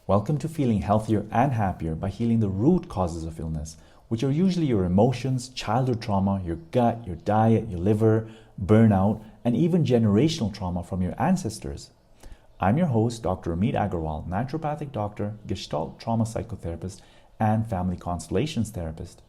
Welcome to feeling healthier and happier by healing the root causes of illness, which are usually your emotions, childhood trauma, your gut, your diet, your liver, burnout, and even generational trauma from your ancestors. I'm your host, Dr. Ameet Aggarwal, naturopathic doctor, Gestalt trauma psychotherapist, and family constellations therapist.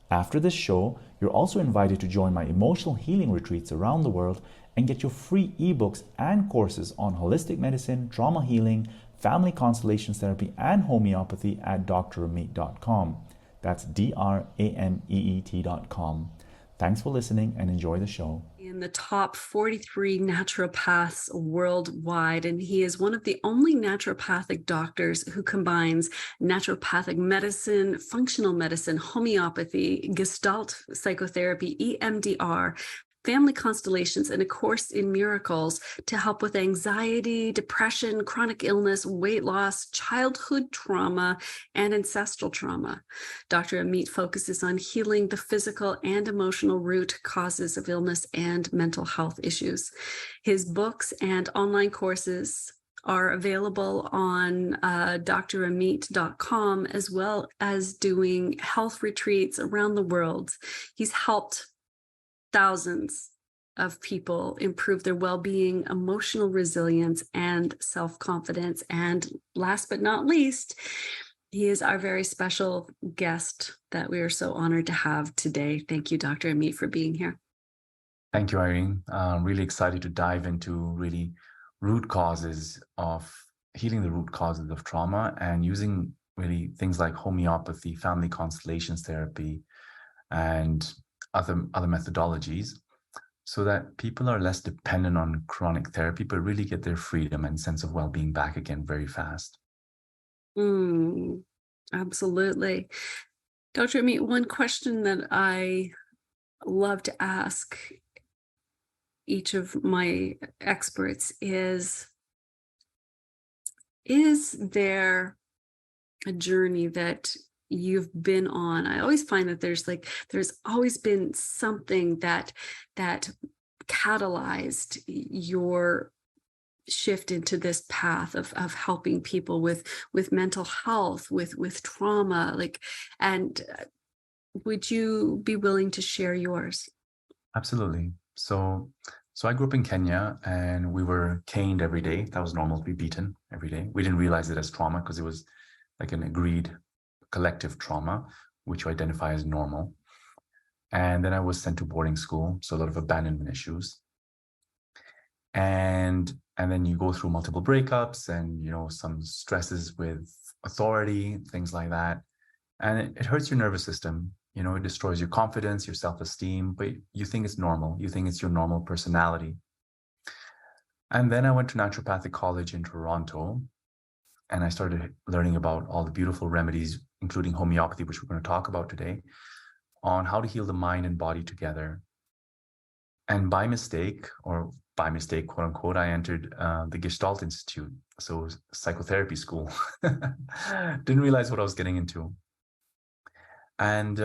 After this show, you're also invited to join my emotional healing retreats around the world and get your free ebooks and courses on holistic medicine, trauma healing, family constellations therapy, and homeopathy at drameet.com. That's drameet.com. Thanks for listening and enjoy the show. In the top 43 naturopaths worldwide, and he is one of the only naturopathic doctors who combines naturopathic medicine, functional medicine, homeopathy, Gestalt psychotherapy, EMDR, family constellations, and a course in miracles to help with anxiety, depression, chronic illness, weight loss, childhood trauma, and ancestral trauma. Dr. Ameet focuses on healing the physical and emotional root causes of illness and mental health issues. His books and online courses are available on drameet.com, as well as doing health retreats around the world. He's helped thousands of people improve their well-being, emotional resilience, and self-confidence. And last but not least, he is our very special guest that we are so honored to have today. Thank you, Dr. Ameet, for being here. Thank you, Irene. I'm really excited to dive into really root causes of healing the root causes of trauma and using really things like homeopathy, family constellations therapy, and other methodologies so that people are less dependent on chronic therapy, but really get their freedom and sense of well-being back again very fast. Absolutely. Dr. Ameet, one question that I love to ask each of my experts is there a journey that you've been on? I always find that there's always been something that catalyzed your shift into this path of helping people with mental health, with trauma, and would you be willing to share yours? Absolutely. So I grew up in Kenya and we were caned every day. That was normal to be beaten every day. We didn't realize it as trauma because it was like an agreed collective trauma, which you identify as normal. And then I was sent to boarding school, so a lot of abandonment issues. And then you go through multiple breakups and, some stresses with authority, things like that. And it hurts your nervous system. It destroys your confidence, your self-esteem, but you think it's normal. You think it's your normal personality. And then I went to naturopathic college in Toronto, and I started learning about all the beautiful remedies, including homeopathy, which we're going to talk about today, on how to heal the mind and body together. And by mistake, quote unquote, I entered the Gestalt Institute, so psychotherapy school. Didn't realize what I was getting into. And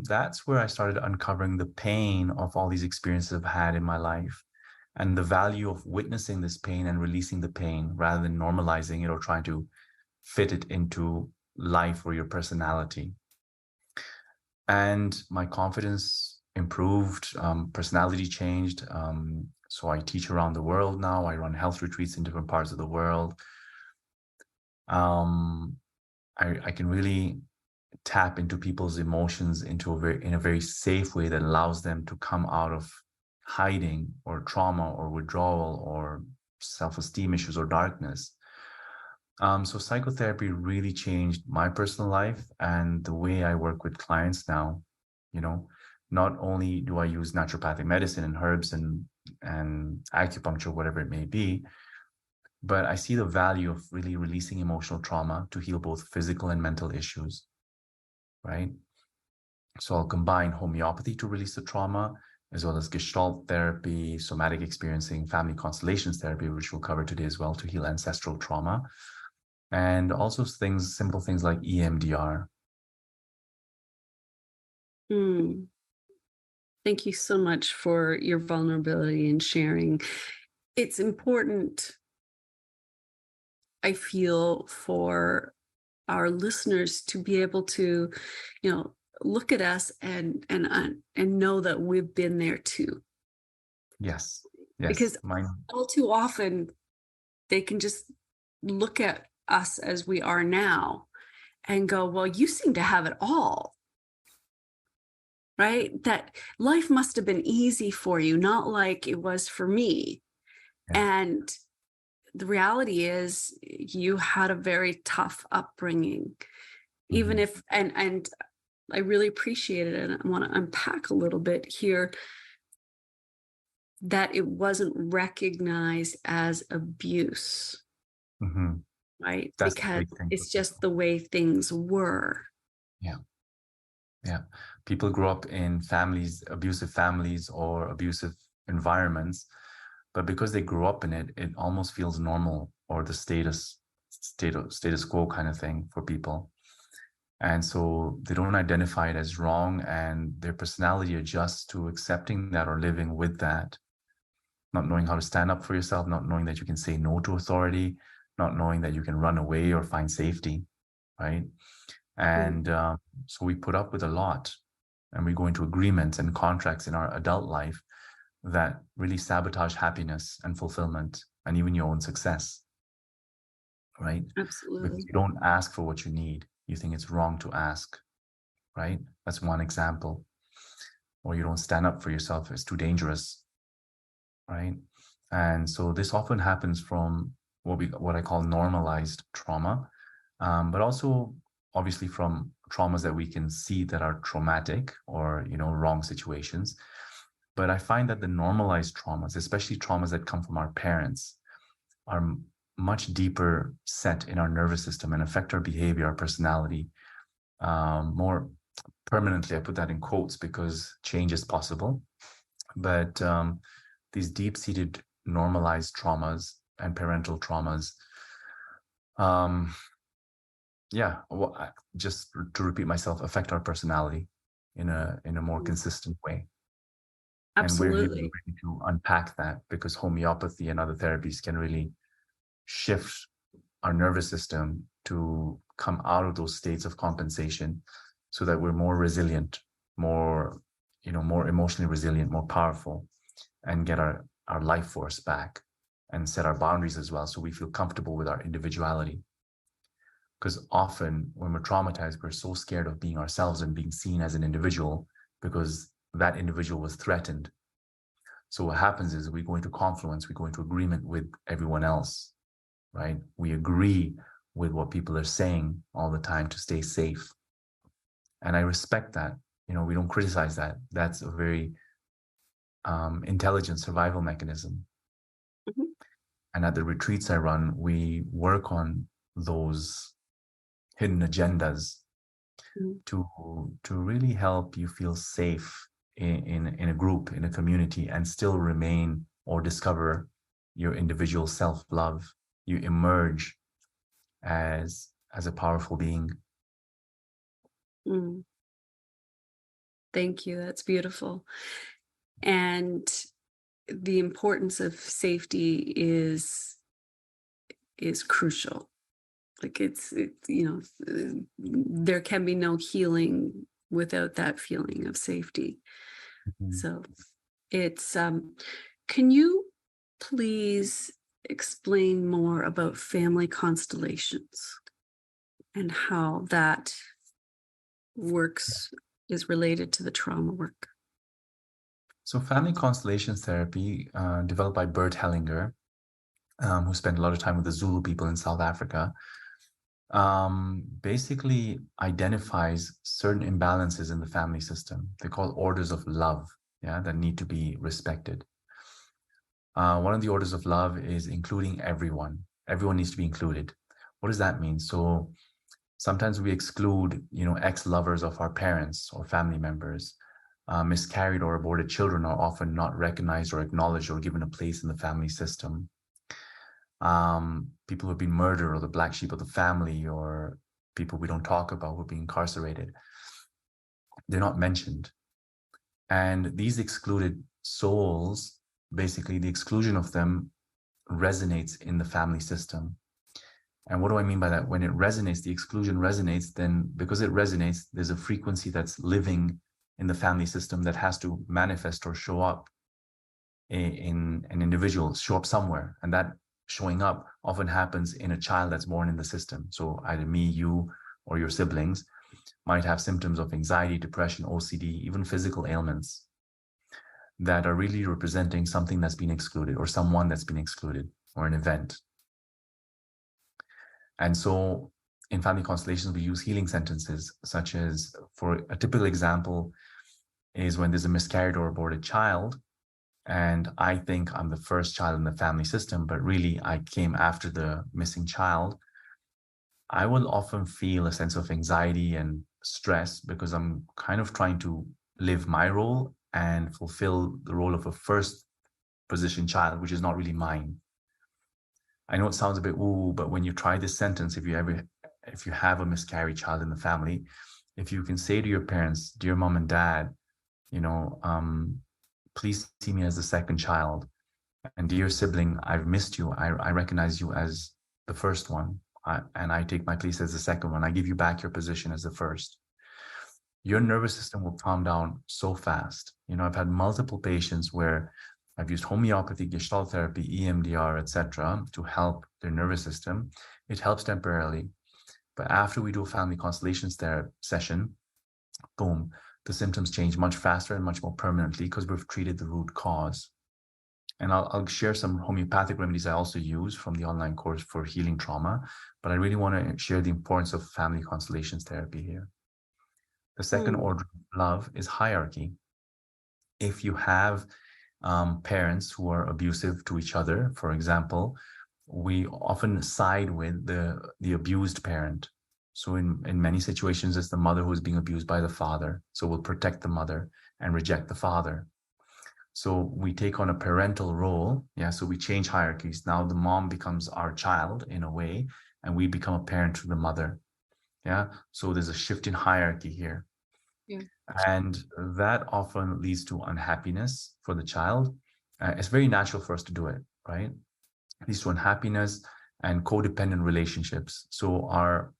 that's where I started uncovering the pain of all these experiences I've had in my life and the value of witnessing this pain and releasing the pain rather than normalizing it or trying to fit it into life or your personality. And my confidence improved, personality changed. So I teach around the world now. I run health retreats in different parts of the world. I can really tap into people's emotions in a very safe way that allows them to come out of hiding or trauma or withdrawal or self-esteem issues or darkness. So psychotherapy really changed my personal life and the way I work with clients now. Not only do I use naturopathic medicine and herbs and acupuncture, whatever it may be, but I see the value of really releasing emotional trauma to heal both physical and mental issues, right? So I'll combine homeopathy to release the trauma, as well as Gestalt therapy, somatic experiencing, family constellations therapy, which we'll cover today as well, to heal ancestral trauma. And also simple things like EMDR. Thank you so much for your vulnerability and sharing. It's important, I feel, for our listeners to be able to, look at us and know that we've been there too. Yes. Because Mine. all too often they can just look at us as we are now and go, well, you seem to have it all, right? That life must have been easy for you, not like it was for me. Yeah. And the reality is you had a very tough upbringing, even if, and I really appreciate it. And I want to unpack a little bit here that it wasn't recognized as abuse, right? That's the Because big thing. it's just the way things were. Yeah. People grow up in families, abusive families or abusive environments, but because they grew up in it, it almost feels normal, or the status quo kind of thing for people. And so they don't identify it as wrong, and their personality adjusts to accepting that or living with that, not knowing how to stand up for yourself, not knowing that you can say no to authority, not knowing that you can run away or find safety, right? And so we put up with a lot, and we go into agreements and contracts in our adult life that really sabotage happiness and fulfillment and even your own success, right? Absolutely. Because you don't ask for what you need. You think it's wrong to ask, right? That's one example. Or you don't stand up for yourself. It's too dangerous, right? And so this often happens from what I call normalized trauma, but also obviously from traumas that we can see that are traumatic or, wrong situations. But I find that the normalized traumas, especially traumas that come from our parents, are much deeper set in our nervous system and affect our behavior, our personality, more permanently. I put that in quotes because change is possible. But these deep-seated normalized traumas and parental traumas, just to repeat myself, affect our personality in a more consistent way. Absolutely. And we're here really to unpack that, because homeopathy and other therapies can really shift our nervous system to come out of those states of compensation so that we're more resilient, more emotionally resilient, more powerful, and get our life force back and set our boundaries as well, so we feel comfortable with our individuality. Because often when we're traumatized, we're so scared of being ourselves and being seen as an individual because that individual was threatened. So what happens is we go into confluence, we go into agreement with everyone else, right? We agree with what people are saying all the time to stay safe. And I respect that. We don't criticize that. That's a very intelligent survival mechanism. And at the retreats I run, we work on those hidden agendas to really help you feel safe in a group, in a community, and still remain or discover your individual self-love. You emerge as a powerful being. Thank you. That's beautiful. And the importance of safety is crucial. Like it's there can be no healing without that feeling of safety. So it's can you please explain more about family constellations and how that works, is related to the trauma work? So family constellations therapy, developed by Bert Hellinger, who spent a lot of time with the Zulu people in South Africa, basically identifies certain imbalances in the family system. They're called orders of love, that need to be respected. One of the orders of love is including everyone. Everyone needs to be included. What does that mean? So sometimes we exclude, ex-lovers of our parents or family members. Miscarried or aborted children are often not recognized or acknowledged or given a place in the family system. People who have been murdered, or the black sheep of the family, or people we don't talk about who are being incarcerated, they're not mentioned. And these excluded souls, basically the exclusion of them resonates in the family system. And what do I mean by that? When it resonates, the exclusion resonates, then because it resonates, there's a frequency that's living in the family system that has to manifest or show up in an individual, show up somewhere. And that showing up often happens in a child that's born in the system. So either me, you, or your siblings might have symptoms of anxiety, depression, OCD, even physical ailments that are really representing something that's been excluded or someone that's been excluded or an event. And so in family constellations, we use healing sentences, such as, for a typical example, is when there's a miscarried or aborted child, and I think I'm the first child in the family system, but really I came after the missing child. I will often feel a sense of anxiety and stress because I'm kind of trying to live my role and fulfill the role of a first position child, which is not really mine. I know it sounds a bit woo, but when you try this sentence, if you have a miscarried child in the family, if you can say to your parents, dear mom and dad, please see me as the second child, and dear sibling, I've missed you. I recognize you as the first one, and I take my place as the second one. I give you back your position as the first. Your nervous system will calm down so fast. I've had multiple patients where I've used homeopathy, gestalt therapy, EMDR, etc., to help their nervous system. It helps temporarily, but after we do a family constellations session, boom, the symptoms change much faster and much more permanently because we've treated the root cause. And I'll share some homeopathic remedies I also use from the online course for healing trauma, but I really want to share the importance of family constellations therapy here. The second order of love is hierarchy. If you have parents who are abusive to each other, for example, we often side with the abused parent. So in many situations, it's the mother who is being abused by the father. So we'll protect the mother and reject the father. So we take on a parental role. Yeah. So we change hierarchies. Now the mom becomes our child in a way, and we become a parent to the mother. Yeah. So there's a shift in hierarchy here. Yeah. And that often leads to unhappiness for the child. It's very natural for us to do it, right? It leads to unhappiness and codependent relationships. So our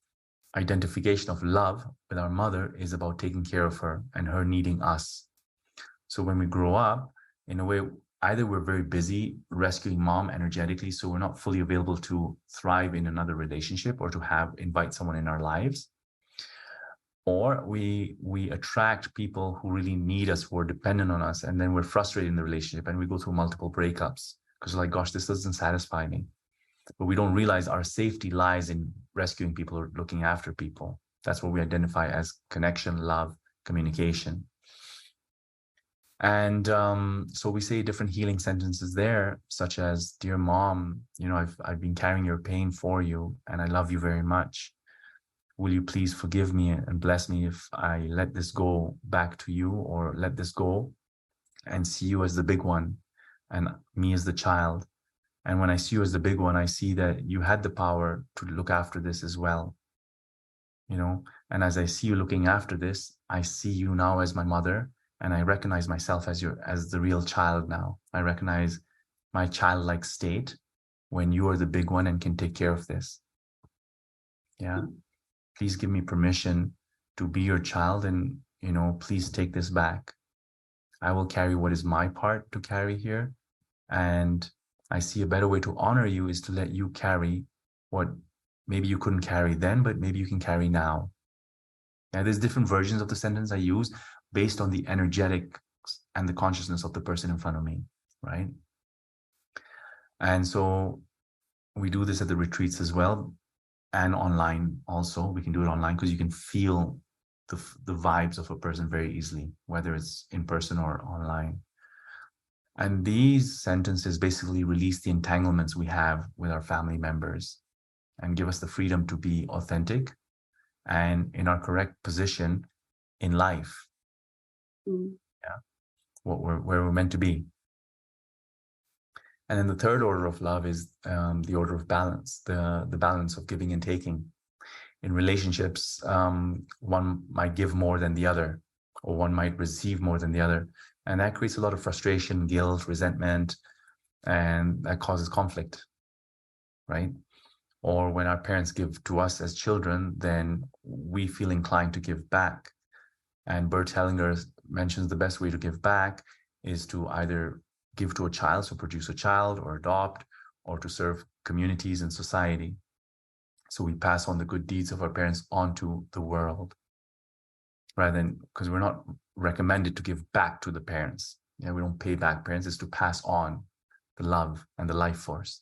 identification of love with our mother is about taking care of her and her needing us. So when we grow up, in a way, either we're very busy rescuing mom energetically, so we're not fully available to thrive in another relationship or to invite someone in our lives, or we attract people who really need us, who are dependent on us, and then we're frustrated in the relationship and we go through multiple breakups because we're like, gosh, this doesn't satisfy me. But we don't realize our safety lies in rescuing people or looking after people. That's what we identify as connection, love, communication. And so we say different healing sentences there, such as, dear mom, I've been carrying your pain for you and I love you very much. Will you please forgive me and bless me if I let this go back to you, or let this go and see you as the big one and me as the child. And when I see you as the big one, I see that you had the power to look after this as well. And as I see you looking after this, I see you now as my mother, and I recognize myself as the real child now. I recognize my childlike state when you are the big one and can take care of this. Yeah. Please give me permission to be your child, and, please take this back. I will carry what is my part to carry here. And I see a better way to honor you is to let you carry what maybe you couldn't carry then, but maybe you can carry now. Now, there's different versions of the sentence I use based on the energetic and the consciousness of the person in front of me, right? And so we do this at the retreats as well, and online also. We can do it online because you can feel the vibes of a person very easily, whether it's in person or online. And these sentences basically release the entanglements we have with our family members and give us the freedom to be authentic and in our correct position in life. Yeah, where we're meant to be. And then the third order of love is the order of balance, the balance of giving and taking. In relationships, one might give more than the other, or one might receive more than the other. And that creates a lot of frustration, guilt, resentment, and that causes conflict, right? Or when our parents give to us as children, then we feel inclined to give back. And Bert Hellinger mentions the best way to give back is to either give to a child, so produce a child, or adopt, or to serve communities and society. So we pass on the good deeds of our parents onto the world, rather than, because we're not recommended to give back to the parents. Yeah, we don't pay back parents, it's to pass on the love and the life force.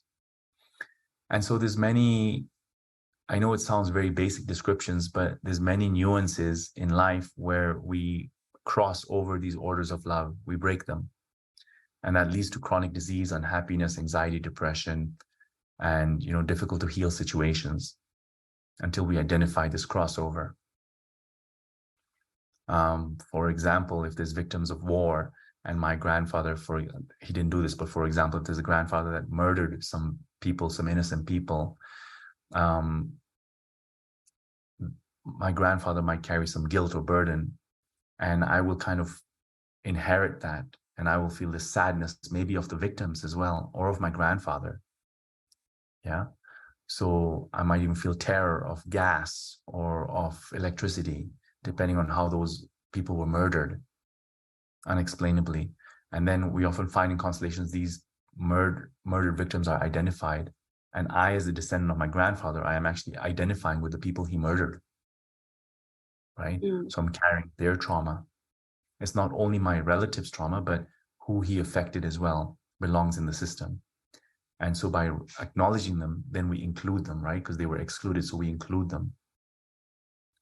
And so there's many, I know it sounds very basic descriptions, but there's many nuances in life where we cross over these orders of love, we break them. And that leads to chronic disease, unhappiness, anxiety, depression, and difficult to heal situations until we identify this crossover. For example, if there's victims of war and my grandfather, he didn't do this, but for example, if there's a grandfather that murdered some people, some innocent people, my grandfather might carry some guilt or burden, and I will kind of inherit that, and I will feel the sadness maybe of the victims as well, or of my grandfather. Yeah. So I might even feel terror of gas or of electricity, depending on how those people were murdered unexplainably. And then we often find in constellations these murdered victims are identified. And I, as a descendant of my grandfather, I am actually identifying with the people he murdered. Right? So I'm carrying their trauma. It's not only my relative's trauma, but who he affected as well belongs in the system. And so by acknowledging them, then we include them, right? Because they were excluded, so we include them.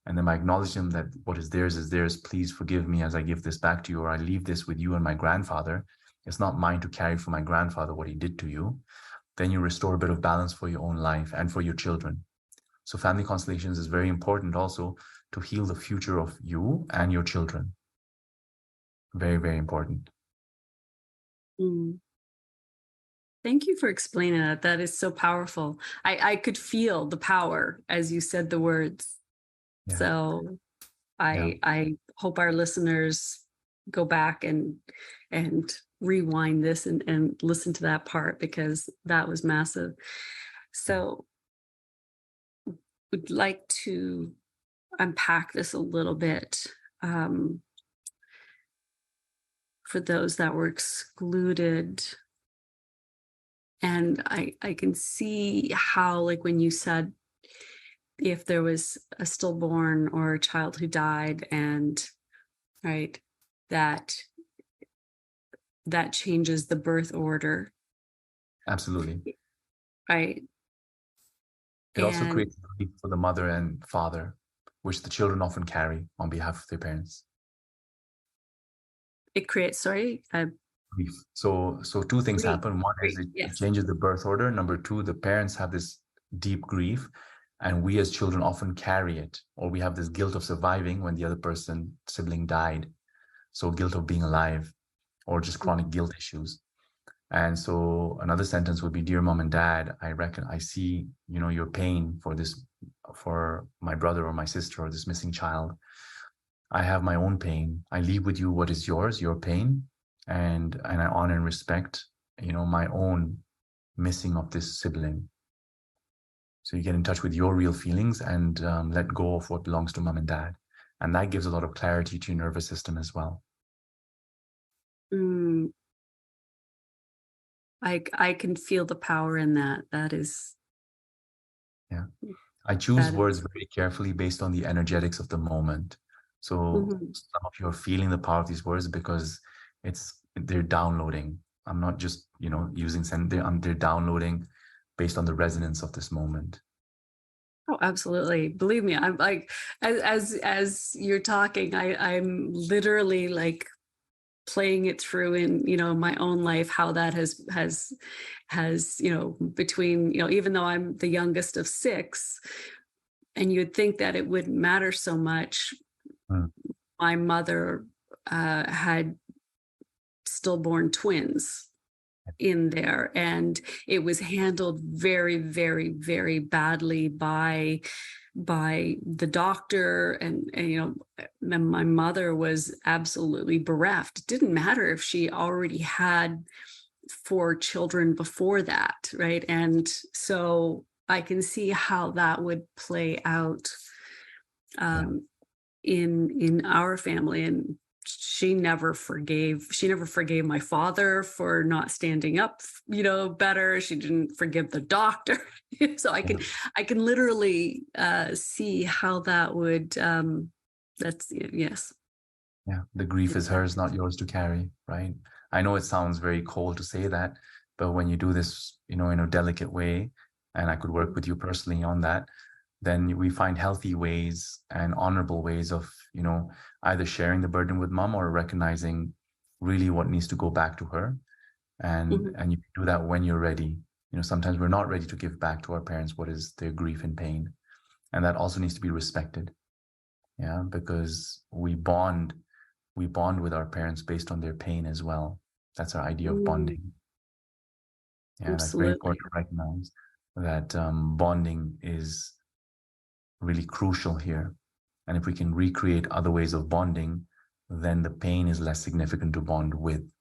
And then by acknowledging that what is theirs, please forgive me as I give this back to you, or I leave this with you and my grandfather. It's not mine to carry for my grandfather what he did to you. Then you restore a bit of balance for your own life and for your children. So family constellations is very important also to heal the future of you and your children. Very, very important. Thank you for explaining that. That is so powerful. I could feel the power as you said the words. Yeah. So I hope our listeners go back and rewind this and listen to that part, because that was massive. So would like to unpack this a little bit for those that were excluded. And I can see how, like when you said, if there was a stillborn or a child who died, and right, that changes the birth order. Absolutely. Right. It also creates grief for the mother and father, which the children often carry on behalf of their parents. It creates, grief. So two things happen. One is it changes the birth order. Number two, the parents have this deep grief, and we as children often carry it, or we have this guilt of surviving when the other sibling died. So guilt of being alive, or just chronic guilt issues. And so another sentence would be, dear mom and dad, I see, your pain for my brother or my sister or this missing child. I have my own pain. I leave with you what is yours, your pain. And I honor and respect, my own missing of this sibling. So you get in touch with your real feelings and let go of what belongs to mom and dad. And that gives a lot of clarity to your nervous system as well. I can feel the power in that. That is. Yeah. I choose words very carefully based on the energetics of the moment. So some of you are feeling the power of these words because they're downloading. I'm not just, using they're downloading based on the resonance of this moment. Oh, absolutely. Believe me, I'm like, as you're talking, I'm literally like playing it through in, my own life, how that has, between, even though I'm the youngest of 6, and you'd think that it wouldn't matter so much. My mother had stillborn twins in there, and it was handled very, very, very badly by the doctor, and my mother was absolutely bereft. It didn't matter if she already had 4 children before that, right? And so I can see how that would play out Yeah. in our family. And she never forgave my father for not standing up, better. She didn't forgive the doctor. So I can literally see how that would that's yes. Yeah. The grief is hers, not yours to carry, right? I know it sounds very cold to say that, but when you do this, in a delicate way, and I could work with you personally on that, then we find healthy ways and honorable ways of, either sharing the burden with mom or recognizing really what needs to go back to her. And Mhm. and you do that when you're ready. Sometimes we're not ready to give back to our parents what is their grief and pain. And that also needs to be respected. Yeah, because we bond with our parents based on their pain as well. That's our idea of Mm, bonding. Yeah, that's very absolutely. important to recognize that bonding is really crucial here. And if we can recreate other ways of bonding, then the pain is less significant to bond with.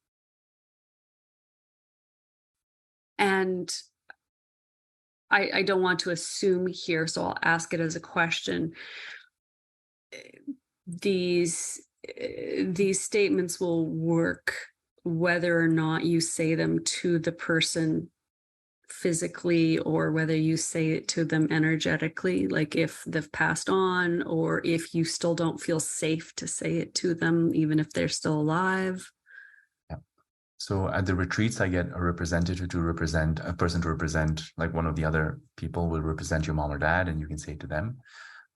And I don't want to assume here, so I'll ask it as a question. These statements will work whether or not you say them to the person physically or whether you say it to them energetically, like if they've passed on or if you still don't feel safe to say it to them, even if they're still alive. Yeah. So at the retreats, I get a representative to represent a person to represent, like one of the other people will represent your mom or dad, and you can say it to them.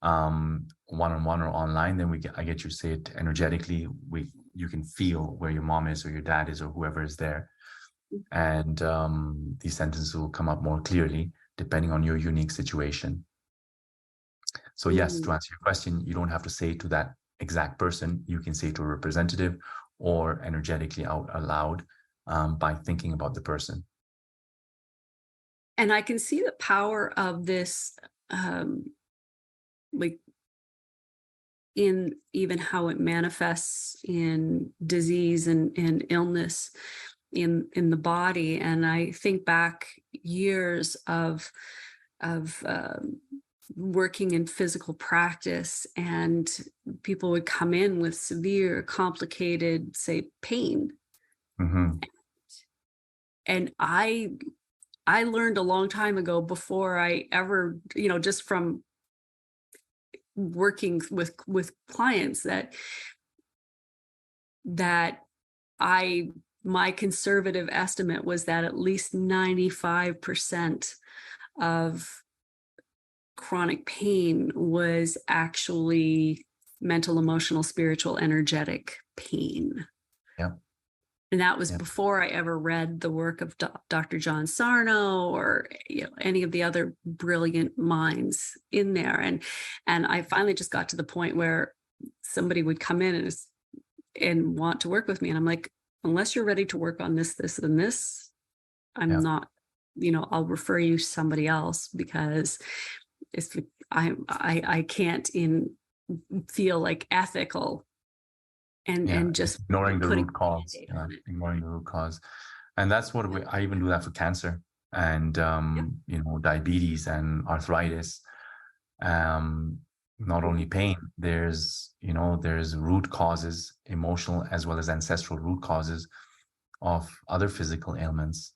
One-on-one or online, then I get you to say it energetically. You can feel where your mom is or your dad is or whoever is there. And these sentences will come up more clearly depending on your unique situation. So yes, to Mm. answer your question, you don't have to say it to that exact person. You can say it to a representative or energetically out aloud by thinking about the person. And I can see the power of this, like in even how it manifests in disease and illness in the body. And I think back years of working in physical practice, and people would come in with severe, complicated, say, pain. Mm-hmm. And I learned a long time ago, before I ever, just from working with clients, that I my conservative estimate was that at least 95% of chronic pain was actually mental, emotional, spiritual, energetic pain. Yeah. And that was Yeah. before I ever read the work of Dr. John Sarno or any of the other brilliant minds in there. And I finally just got to the point where somebody would come in and want to work with me. And I'm like, unless you're ready to work on this, this, and this, I'm Yeah. not, I'll refer you to somebody else, because it's I can't feel like ethical Yeah. and It's just ignoring the putting root a cause. Band-Aid Yeah. on it. Ignoring the root cause. And that's what I even do that for cancer and, Yep. diabetes and arthritis. Not only Mhm. pain, there's root causes, emotional as well as ancestral root causes of other physical ailments.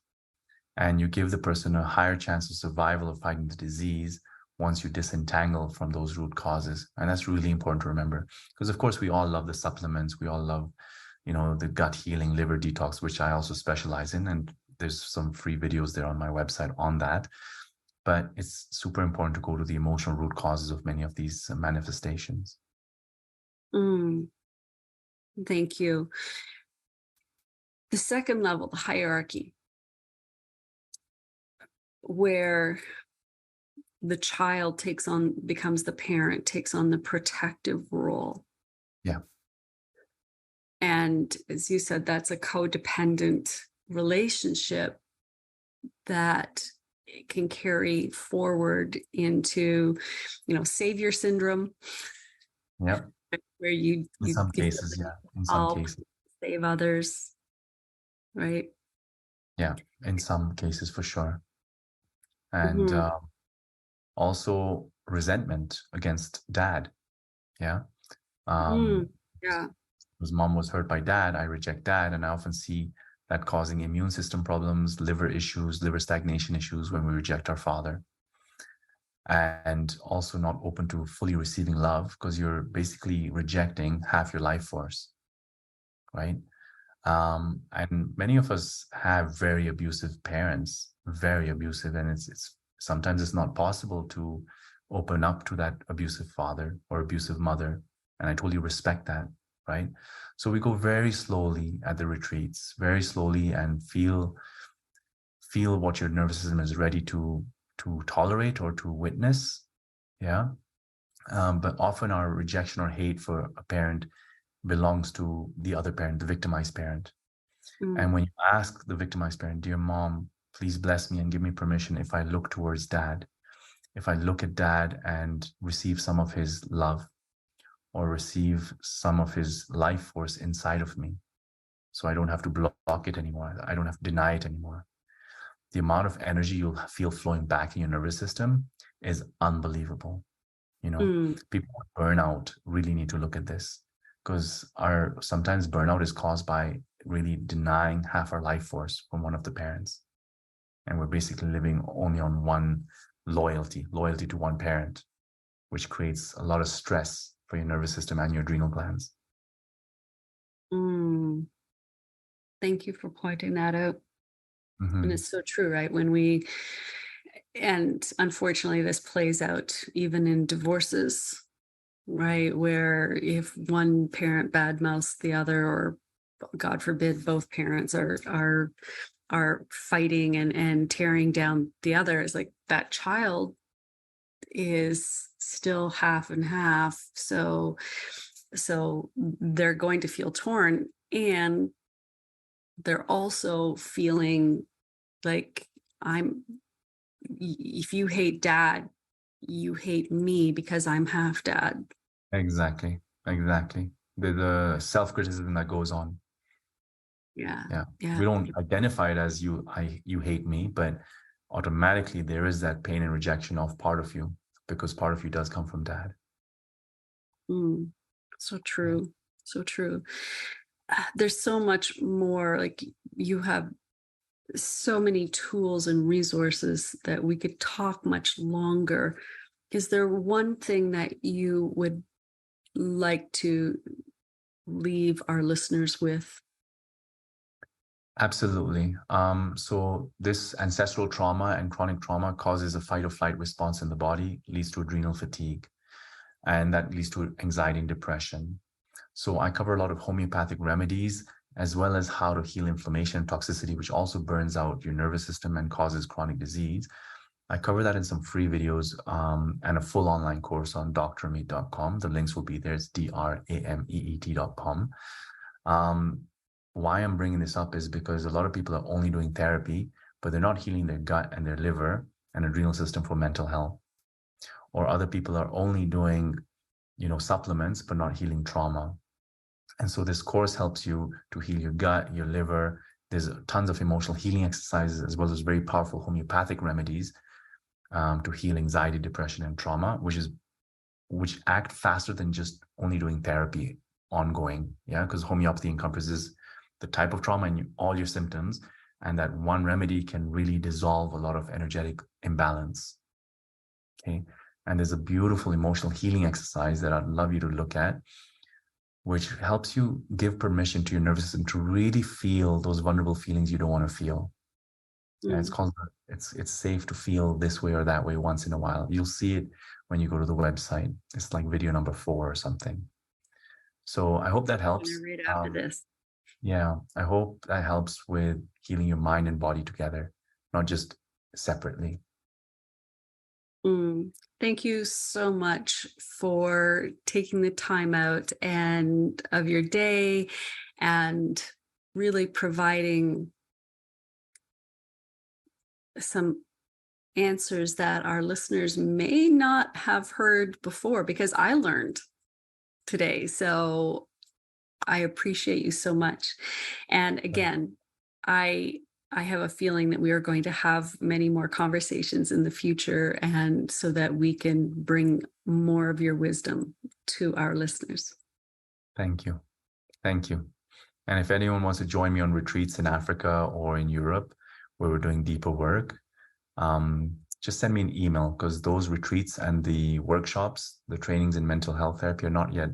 And you give the person a higher chance of survival of fighting the disease once you disentangle from those root causes. And that's really important to remember, because of course we all love the supplements. We all love, the gut healing, liver detox, which I also specialize in. And there's some free videos there on my website on that. But it's super important to go to the emotional root causes of many of these manifestations. Mm, thank you. The second level, the hierarchy, where the child becomes the parent, takes on the protective role. Yeah. And as you said, that's a codependent relationship that can carry forward into, savior syndrome, Yeah. where you In you some you feel cases, like yeah. In some help cases. save others, right? Yeah. In some cases, for sure. And Mhm. Also resentment against dad. Yeah. Yeah. Because mom was hurt by dad, I reject dad. And I often see that causing immune system problems, liver issues, liver stagnation issues when we reject our father. And also not open to fully receiving love because you're basically rejecting half your life force, right? And many of us have very abusive parents, very abusive, and it's sometimes it's not possible to open up to that abusive father or abusive mother. And I totally respect that, right? So we go very slowly at the retreats, very slowly, and feel what your nervous system is ready to tolerate or to witness. Yeah. But often our rejection or hate for a parent belongs to the other parent, the victimized parent. And when you ask the victimized parent, dear mom, please bless me and give me permission if I look towards dad, if I look at dad and receive some of his love or receive some of his life force inside of me, so I don't have to block it anymore. I don't have to deny it anymore. The amount of energy you'll feel flowing back in your nervous system is unbelievable. You know, people with burnout really need to look at this because sometimes burnout is caused by really denying half our life force from one of the parents. And we're basically living only on one loyalty to one parent, which creates a lot of stress for your nervous system and your adrenal glands. Thank you for pointing that out. Mm-hmm. And it's so true, right? And unfortunately, this plays out even in divorces, right? Where if one parent badmouths the other, or God forbid, both parents are fighting and tearing down the other, is like that child is still half and half. So they're going to feel torn, and they're also feeling like if you hate dad, you hate me because I'm half dad. Exactly. The self-criticism that goes on. Yeah. We don't identify it as you hate me, but automatically there is that pain and rejection of part of you because part of you does come from dad. So true. So true. There's so much more. Like, you have so many tools and resources that we could talk much longer. Is there one thing that you would like to leave our listeners with? Absolutely. So this ancestral trauma and chronic trauma causes a fight or flight response in the body, leads to adrenal fatigue, and that leads to anxiety and depression. So I cover a lot of homeopathic remedies, as well as how to heal inflammation and toxicity, which also burns out your nervous system and causes chronic disease. I cover that in some free videos and a full online course on drameet.com. The links will be there. It's drameet.com. Why I'm bringing this up is because a lot of people are only doing therapy, but they're not healing their gut and their liver and adrenal system for mental health. Or other people are only doing, supplements, but not healing trauma. And so this course helps you to heal your gut, your liver. There's tons of emotional healing exercises, as well as very powerful homeopathic remedies to heal anxiety, depression, and trauma, which act faster than just only doing therapy ongoing. Yeah, because homeopathy encompasses the type of trauma and all your symptoms, and that one remedy can really dissolve a lot of energetic imbalance. Okay, and there's a beautiful emotional healing exercise that I'd love you to look at, which helps you give permission to your nervous system to really feel those vulnerable feelings you don't want to feel. Yeah, it's called, it's safe to feel this way or that way once in a while. You'll see it when you go to the website. It's like video number 4 or something. So I hope that helps. Right after this. Yeah, I hope that helps with healing your mind and body together, not just separately. Thank you so much for taking the time out and of your day and really providing some answers that our listeners may not have heard before, because I learned today. So I appreciate you so much. And again, I I have a feeling that we are going to have many more conversations in the future, and so that we can bring more of your wisdom to our listeners. Thank you. Thank you. And if anyone wants to join me on retreats in Africa or in Europe, where we're doing deeper work, just send me an email, because those retreats and the workshops, the trainings in mental health therapy, are not yet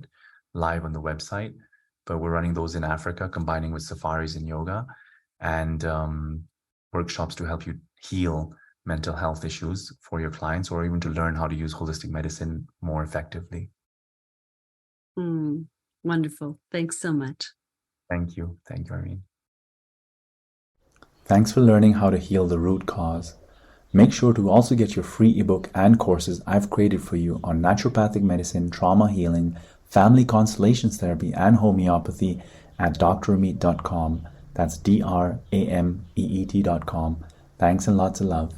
live on the website, but we're running those in Africa, combining with safaris and yoga, and workshops to help you heal mental health issues for your clients, or even to learn how to use holistic medicine more effectively. Wonderful. Thanks so much. Thank you. Thank you, Irene. Thanks for learning how to heal the root cause. Make sure to also get your free ebook and courses I've created for you on naturopathic medicine, trauma healing, family constellations therapy, and homeopathy at drameet.com. That's drameet.com. Thanks and lots of love.